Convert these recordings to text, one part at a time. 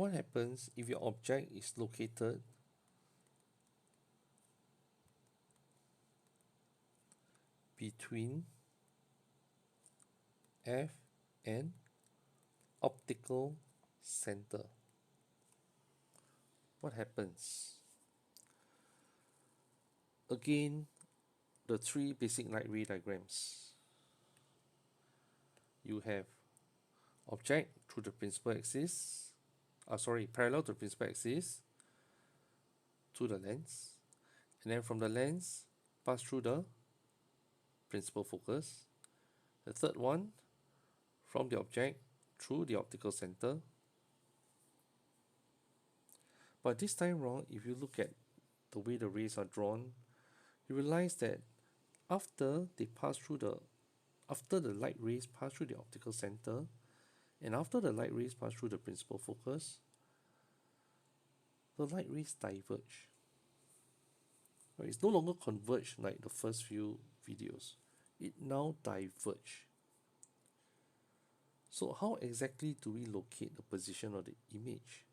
what happens if your object is located between F and optical center? What happens? Again, the three basic light ray diagrams. You have object through the principal axis, parallel to the principal axis to the lens, and then from the lens pass through the principal focus. The third one, from the object through the optical center. But this time round, if you look at the way the rays are drawn, you realize that after the light rays pass through the optical center, and after the light rays pass through the principal focus, the light rays diverge. Right? It's no longer converge like the first few videos. It now diverge. So how exactly do we locate the position of the image?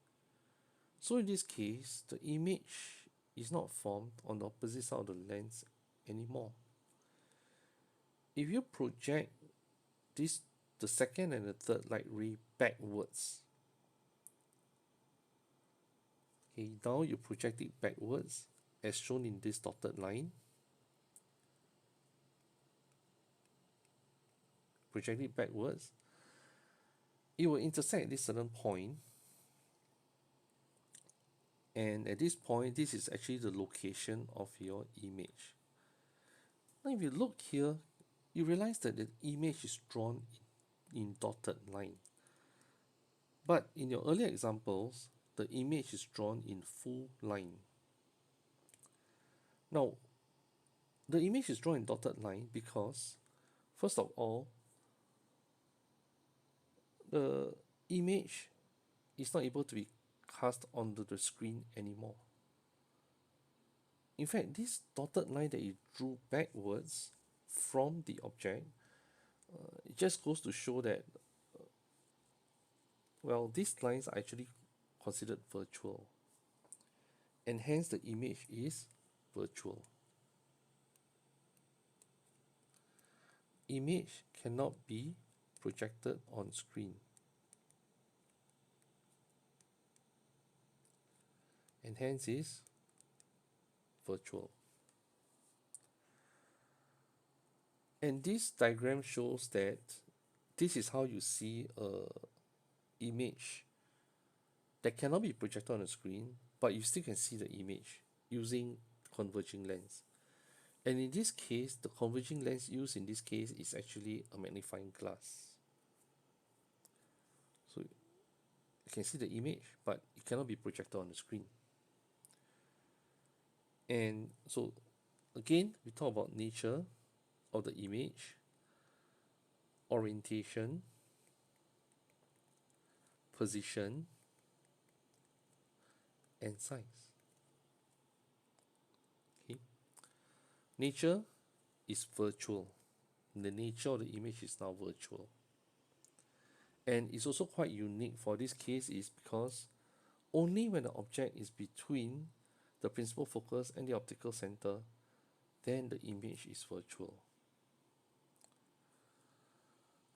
So in this case, the image is not formed on the opposite side of the lens anymore. If you project the second and the third light ray backwards, okay, now you project it backwards as shown in this dotted line. Project it backwards, it will intersect at this certain point, and at this point, this is actually the location of your image. Now if you look here, you realize that the image is drawn in dotted line. But in your earlier examples, the image is drawn in full line. Now, the image is drawn in dotted line because, first of all, the image is not able to be cast onto the screen anymore. In fact, this dotted line that you drew backwards from the object, it just goes to show that, well, these lines are actually considered virtual, and hence the image is virtual. Image cannot be projected on screen, and hence is virtual. And this diagram shows that this is how you see a image that cannot be projected on the screen, but you still can see the image using converging lens. And in this case, the converging lens used in this case is actually a magnifying glass. So you can see the image, but it cannot be projected on the screen. And so again, we talk about nature of the image, orientation, position, and size. Okay. Nature is virtual. The nature of the image is now virtual. And it's also quite unique for this case is because only when the object is between the principal focus and the optical center, then the image is virtual.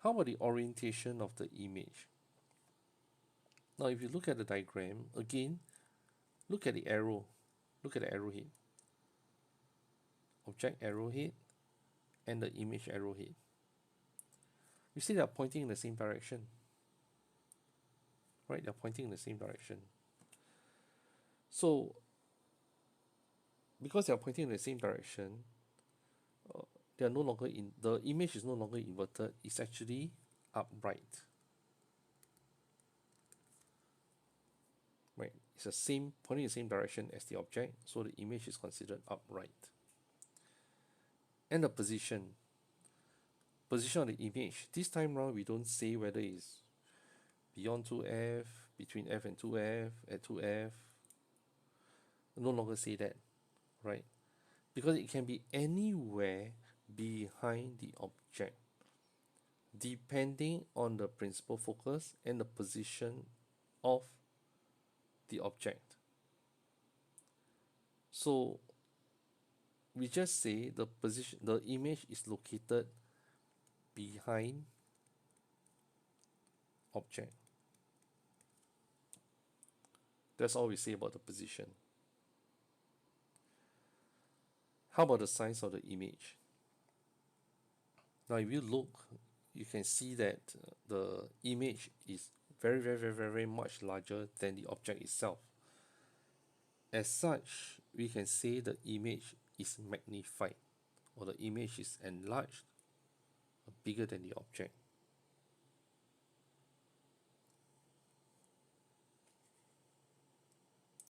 How about the orientation of the image? Now, if you look at the diagram, again, look at the arrow. Look at the arrowhead. Object arrowhead and the image arrowhead. You see they are pointing in the same direction. Right? They're pointing in the same direction. So, because they are pointing in the same direction, they are no longer the image is no longer inverted, it's actually upright. Right? It's the same, pointing in the same direction as the object, so the image is considered upright. And the position of the image. This time round, we don't say whether it's beyond 2F, between F and 2F, at 2F. No longer say that, right? Because it can be anywhere behind the object, depending on the principal focus and the position of the object. So we just say the image is located behind object. That's all we say about the position. How about the size of the image? Now if you look, you can see that the image is very much larger than the object itself. As such, we can say the image is magnified, or the image is enlarged, bigger than the object.